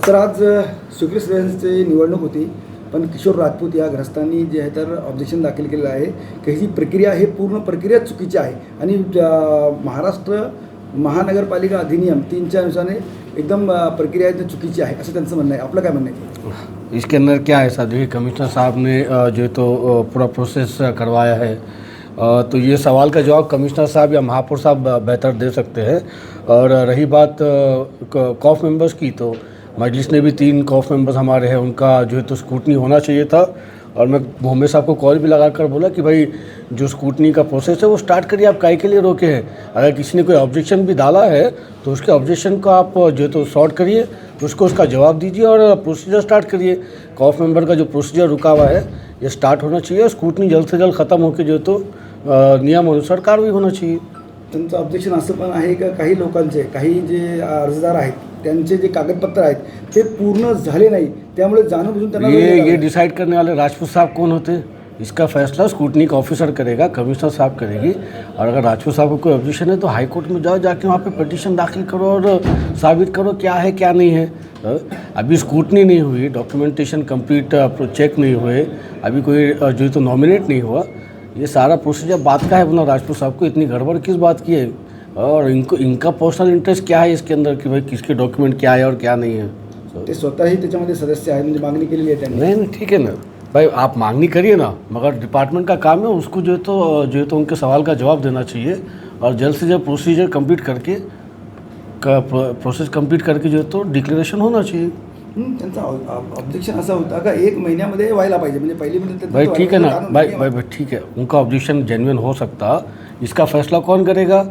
तर आज स्वीकृत सदस्यांची निवडणूक होती, पण किशोर राजपूत या ग्रस्तांनी जे आहे तर ऑब्जेक्शन दाखल केलेलं आहे की ही प्रक्रिया आहे पूर्ण प्रक्रिया चुकीची आहे आणि महाराष्ट्र महानगरपालिका अधिनियम 3च्या अनुसार एकदम प्रक्रिया आहे चुकीची आहे असं त्यांचं म्हणणं आहे. आपलं काय म्हणणं आहे? इसके अंदर क्या है साहब, देखिए कमिश्नर साहब ने जो है तो पूरा प्रोसेस करवाया है, तो ये सवाल का जवाब कमिश्नर साहब या महापौर साहब बेहतर दे सकते हैं। और रही बात कॉफ मेंबर्स की, तो मजलिस ने भी 3 कॉफ मेंबर्स हमारे हैं, उनका जो है तो स्क्रूटनी होना चाहिए था। और मैं मोहम्मद साहब को कॉल भी लगा कर बोला कि भाई जो स्क्रूटनी का प्रोसेस है वो स्टार्ट करिए, आप काहे के लिए रोके हैं। अगर किसी ने कोई ऑब्जेक्शन भी डाला है तो उसके ऑब्जेक्शन को आप जो है तो सॉर्ट करिए, उसको उसका जवाब दीजिए और प्रोसीजर स्टार्ट करिए। कॉफ मेंबर का जो प्रोसीजर रुका हुआ है ये स्टार्ट होना चाहिए, स्क्रूटनी जल्द से जल्द ख़त्म होकर जो है तो नियमानुसार कार्रवाई होना चाहिए। त्यांचं ऑब्जेक्शन असं पण आहे का काही लोकांचे काही जे अर्जदार आहेत त्यांचे जे कागदपत्र आहेत ते पूर्ण झाले नाही, त्यामुळे जाणून त्यांना ये डिसाइड करने वाले राजपूत साहब कौन होते हैं? इसका फैसला स्क्रूटनी का ऑफिसर करेगा, कमिश्नर साहब करेगी। और अगर राजपूत साहब को कोई ऑब्जेक्शन है तो हाई कोर्ट में जाओ, जाके वहाँ पे पिटीशन दाखिल करो और साबित करो क्या है क्या नहीं है। अभी स्क्रूटनी नहीं हुई, डॉक्यूमेंटेशन कंप्लीट चेक नहीं हुए, अभी कोई जो है तो नॉमिनेट नहीं हुआ, ये सारा प्रोसीजर बात का है अपना राजपूत साहब को इतनी गड़बड़ किस बात की है? और इनका पर्सनल इंटरेस्ट क्या है इसके अंदर कि भाई किसके डॉक्यूमेंट क्या है और क्या नहीं है। ते स्वतःही त्याच्यामध्ये सदस्य आहेत, म्हणजे मागणी केलेली आहे त्यांनी। नहीं ठीक है ना भाई, आप मांगनी करिए ना, मगर डिपार्टमेंट का काम है उसको जो है तो उनके सवाल का जवाब देना चाहिए और जल्द से जल्द प्रोसीजर कंप्लीट करके प्रोसेस कंप्लीट करके जो है तो डिक्लेरेशन होना चाहिए। त्यांचा ऑब्जेक्शन असा होता का 1 महिन्यामध्ये व्हायला पाहिजे, म्हणजे पहिली म्हणजे भाई ठीक है ना भाई ठीक है, उनका ऑब्जेक्शन जेन्युइन हो सकता, इसका फैसला कौन करेगा?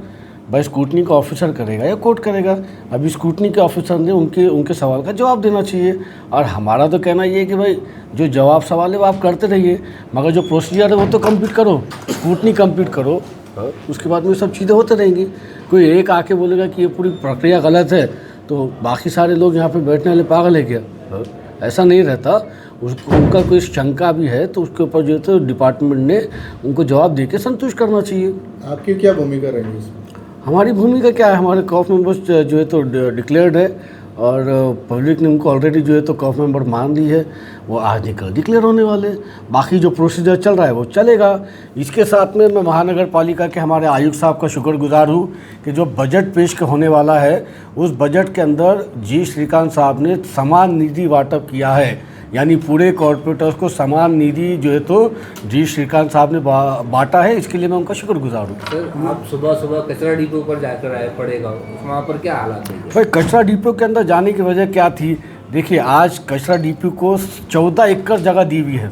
भाई स्क्रूटनी का ऑफिसर करेगा या कोर्ट करेगा। अभी स्क्रूटनी के ऑफिसर ने उनके सवाल का जवाब देना चाहिए। और हमारा तो कहना ये है कि भाई जो जवाब सवाल है वो आप करते रहिए, मगर जो प्रोसीजर है वो तो कंप्लीट करो, स्क्रूटनी कंप्लीट करो, उसके बाद में सब चीज़ें होते रहेंगी। कोई एक आके बोलेगा कि ये पूरी प्रक्रिया गलत है तो बाकी सारे लोग यहाँ पे बैठने वाले पागल है क्या? ऐसा नहीं रहता। उनका कोई शंका भी है तो उसके ऊपर जो है तो डिपार्टमेंट ने उनको जवाब दे के संतुष्ट करना चाहिए। आपकी क्या भूमिका रहेगी इसमें? हमारी भूमिका क्या है, हमारे कॉफ मेंबर्स जो है तो डिक्लेयर्ड है और पब्लिक ने उनको ऑलरेडी जो है तो कॉफ मेंबर मान ली है, वो आज निकल डिक्लेयर होने वाले। बाकी जो प्रोसीजर चल रहा है वो चलेगा। इसके साथ में मैं महानगर पालिका के हमारे आयुक्त साहब का शुक्रगुजार हूँ कि जो बजट पेश होने वाला है उस बजट के अंदर जी श्रीकांत साहब ने समान निधि वाटप किया है, यानी पूरे कॉर्पोरेटर्स को समान निधि जो है तो जी श्रीकांत साहब ने बांटा है, इसके लिए मैं उनका शुक्रगुजार हूँ। सर आप सुबह सुबह कचरा डिपो पर जाकर आए पड़ेगा, वहाँ पर क्या हालात है? भाई कचरा डिपो के अंदर जाने की वजह क्या थी? देखिए आज कचरा डिपो को 14 एकड़ जगह दी हुई है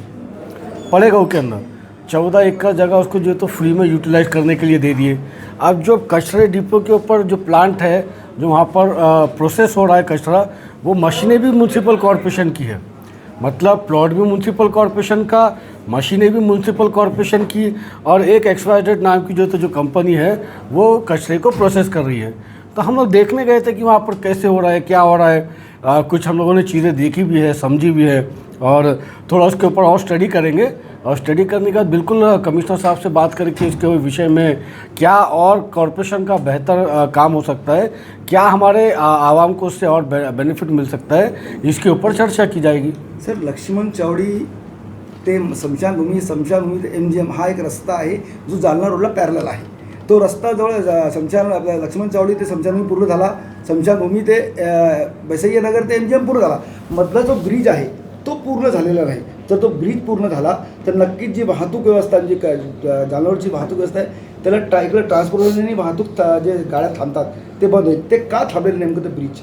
पड़ेगा के अंदर, 14 एकड़ जगह उसको जो है तो फ्री में यूटिलाइज करने के लिए दे दिए। अब जो कचरे डिपो के ऊपर जो प्लांट है जो वहाँ पर प्रोसेस हो रहा है कचरा, वो मशीनें भी म्यूनसिपल कॉरपोरेशन की है, मतलब प्लॉट भी म्यूनसिपल कॉरपोरेशन का, मशीनें भी म्यूनसिपल कॉरपोरेशन की, और एक XYZ नाम की जो कंपनी है वो कचरे को प्रोसेस कर रही है। तो हम लोग देखने गए थे कि वहाँ पर कैसे हो रहा है क्या हो रहा है। कुछ हम लोगों ने चीज़ें देखी भी है समझी भी है और थोड़ा उसके ऊपर और स्टडी करेंगे और स्टडी करने के बाद बिल्कुल कमिश्नर साहब से बात करके इसके विषय में क्या और कॉरपोरेशन का बेहतर काम हो सकता है, क्या हमारे आवाम को उससे और बेनिफिट मिल सकता है, इसके ऊपर चर्चा की जाएगी। सर लक्ष्मण चावडी ते स्मशानभूमी ते MGM हा एक रस्ता आहे जो जालना रोडला पॅरलल आहे। तो रस्ता जवळ लक्ष्मण चावडी ते स्मशानभूमी पूर्ण झाला, स्मशानभूमी ते बसैया नगर ते MGM पूर्ण झाला, मधला जो ब्रिज आहे तो पूर्ण झालेला नाही। जर तो ब्रिज पूर्ण झाला तर नक्कीच जी वाहतूक व्यवस्था जी जालन्यावरची वाहतूक व्यवस्था आहे त्याला इकडे ट्रान्सपोर्टेशन वाहतूक जे गाड्या थांबतात ते बंद होईल। ते का थांबेल नेमकं ते ब्रिज?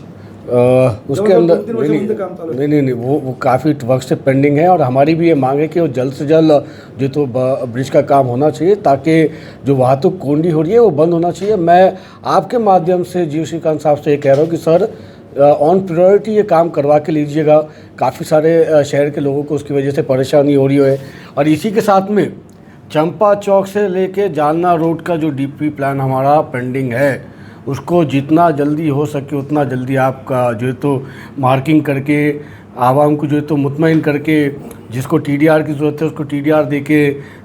उसके अंदर नहीं वो काफ़ी वक्त से पेंडिंग है और हमारी भी ये मांग है कि वो जल्द से जल्द जो तो ब्रिज का काम होना चाहिए ताकि जो वाहतुक कोंडी हो रही है वो बंद होना चाहिए। मैं आपके माध्यम से जी श्रीकांत साहब से ये कह रहा हूँ कि सर ऑन प्रायोरिटी ये काम करवा के लीजिएगा, काफ़ी सारे शहर के लोगों को उसकी वजह से परेशानी हो रही है। और इसी के साथ में चंपा चौक से लेके जालना रोड का जो DP प्लान हमारा पेंडिंग है उसको जितना जल्दी हो सके उतना जल्दी आपका जो है तो मार्किंग करके आवाम को जो है तो मुतमईन करके, जिसको TDR की ज़रूरत है उसको TDR दे के,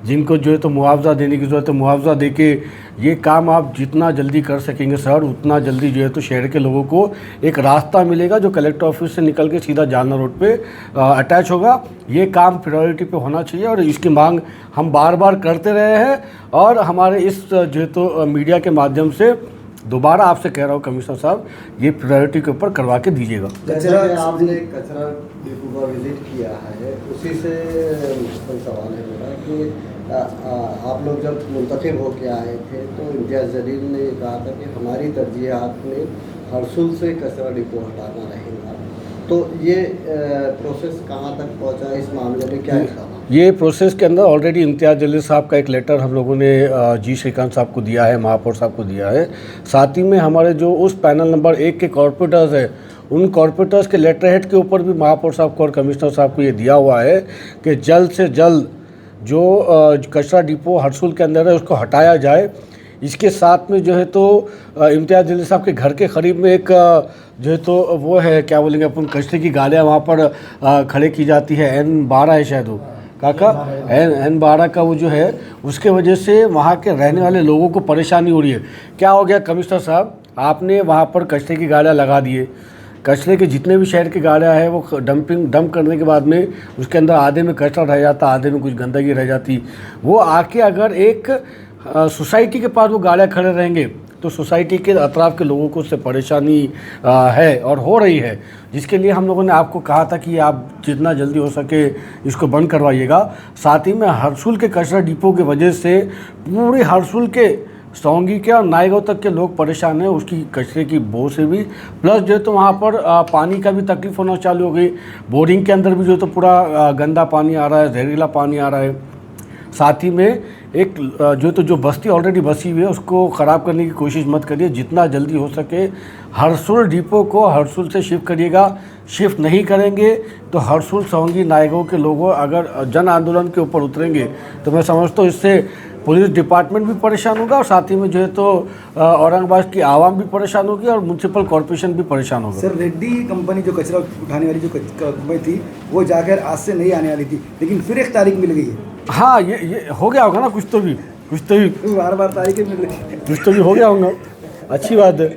जिनको जो है तो मुआवजा देने की ज़रूरत है मुआवजा दे के, ये काम आप जितना जल्दी कर सकेंगे सर, उतना जल्दी जो है तो शहर के लोगों को एक रास्ता मिलेगा जो कलेक्टर ऑफिस से निकल के सीधा जालना रोड पे अटैच होगा। ये काम प्रायोरिटी पे होना चाहिए और इसकी मांग हम बार बार करते रहे हैं और हमारे इस जो है तो मीडिया के माध्यम से दोबारा आपसे कह रहा हूँ कमिश्नर साहब, ये प्रायोरिटी के ऊपर करवा के दीजिएगा। जैसे कि आपने कचरा डिपो का विजिट किया है, उसी से मुझे सवाल है मेरा कि आप लोग जब मुंतखब होके आए थे तो इम्तियाज़ जलील ने कहा था कि हमारी तरजीहात में हरसुल से कचरा डिपो हटाना रहेगा, तो ये प्रोसेस कहाँ तक पहुँचा, इस मामले में क्या लिखा? ये प्रोसेस के अंदर ऑलरेडी इम्तियाज़ जलील साहब का एक लेटर हम लोगों ने जी श्रीकांत साहब को दिया है, महापौर साहब को दिया है। साथ ही में हमारे जो उस पैनल नंबर 1 के कॉर्पोरेटर्स हैं, उन कॉर्पोरेटर्स के लेटर हेड के ऊपर भी महापौर साहब को और कमिश्नर साहब को ये दिया हुआ है कि जल्द से जल्द जो कचरा डिपो हरसुल के अंदर है उसको हटाया जाए। इसके साथ में जो है तो इम्तियाज़ जलील साहब के घर के करीब में एक जो है तो वो है, क्या बोलेंगे अपन, कचरे की गाड़ियाँ वहाँ पर खड़े की जाती है। N12 है शायद वो काका, N12 का वो जो है, उसके वजह से वहाँ के रहने वाले लोगों को परेशानी हो रही है। क्या हो गया कमिश्नर साहब, आपने वहाँ पर कचरे की गाड़ियाँ लगा दिए, कचरे के जितने भी शहर की गाड़ियाँ हैं वो डंप करने के बाद में उसके अंदर आधे में कचरा रह जाता, आधे में कुछ गंदगी रह जाती। वो आके अगर एक सोसाइटी के पास वो गाड़ियाँ खड़े रहेंगे तो सोसाइटी के अतराफ के लोगों को उससे परेशानी है और हो रही है, जिसके लिए हम लोगों ने आपको कहा था कि आप जितना जल्दी हो सके इसको बंद करवाइएगा। साथ ही में हरसुल के कचरा डिपो की वजह से पूरे हरसुल के सौंगी के और नायगांव तक के लोग परेशान हैं, उसकी कचरे की बो से भी, प्लस जो है तो वहाँ पर पानी का भी तकलीफ होना चालू हो गई। बोरिंग के अंदर भी जो तो पूरा गंदा पानी आ रहा है, जहरीला पानी आ रहा है। साथ ही में एक जो बस्ती ऑलरेडी बसी हुई है उसको ख़राब करने की कोशिश मत करिए, जितना जल्दी हो सके हरसुल डिपो को हरसुल से शिफ्ट करिएगा। शिफ्ट नहीं करेंगे तो हरसुल सौंगी नायगांव के लोगों अगर जन आंदोलन के ऊपर उतरेंगे तो मैं समझता हूँ इससे पुलिस डिपार्टमेंट भी परेशान होगा और साथ ही में जो है तो औरंगाबाद की आवाम भी परेशान होगी और म्यूनसिपल कॉर्पोरेशन भी परेशान होगा। सर, रेड्डी कंपनी जो कचरा उठाने वाली जो कंपनी थी वो जाकर आज से नहीं आने वाली थी, लेकिन फिर एक तारीख मिल गई है। हाँ, ये हो गया होगा ना, कुछ तो भी बार बार तारीखें मिल रही है, कुछ तो भी हो गया होगा, अच्छी बात है।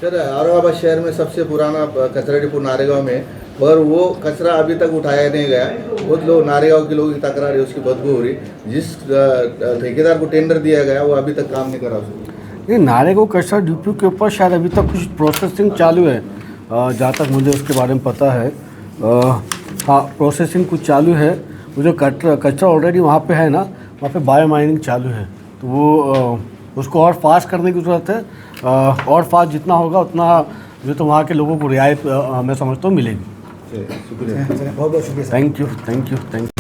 सर, औरंगाबाद शहर में सबसे पुराना कचरा डिपो नारेगांव में, और वो कचरा अभी तक उठाया नहीं गया। बहुत लोग नारेगांव के लोगों की तकरार है, उसकी बदबू हो रही। जिस ठेकेदार को टेंडर दिया गया वो अभी तक काम नहीं करा उसको। ये नारेगांव कचरा डिपो के ऊपर शायद अभी तक कुछ प्रोसेसिंग चालू है, जहाँ तक मुझे उसके बारे में पता है। हाँ, प्रोसेसिंग कुछ चालू है। वो जो कचरा ऑलरेडी वहाँ पे है ना, वहाँ पे बायो माइनिंग चालू है, तो वो उसको और फास्ट करने की ज़रूरत है। और फास्ट जितना होगा उतना जो तो वहाँ के लोगों को रियायत मैं समझता हूँ मिलेगी। शुक्रिया, बहुत बहुत शुक्रिया। Thank you.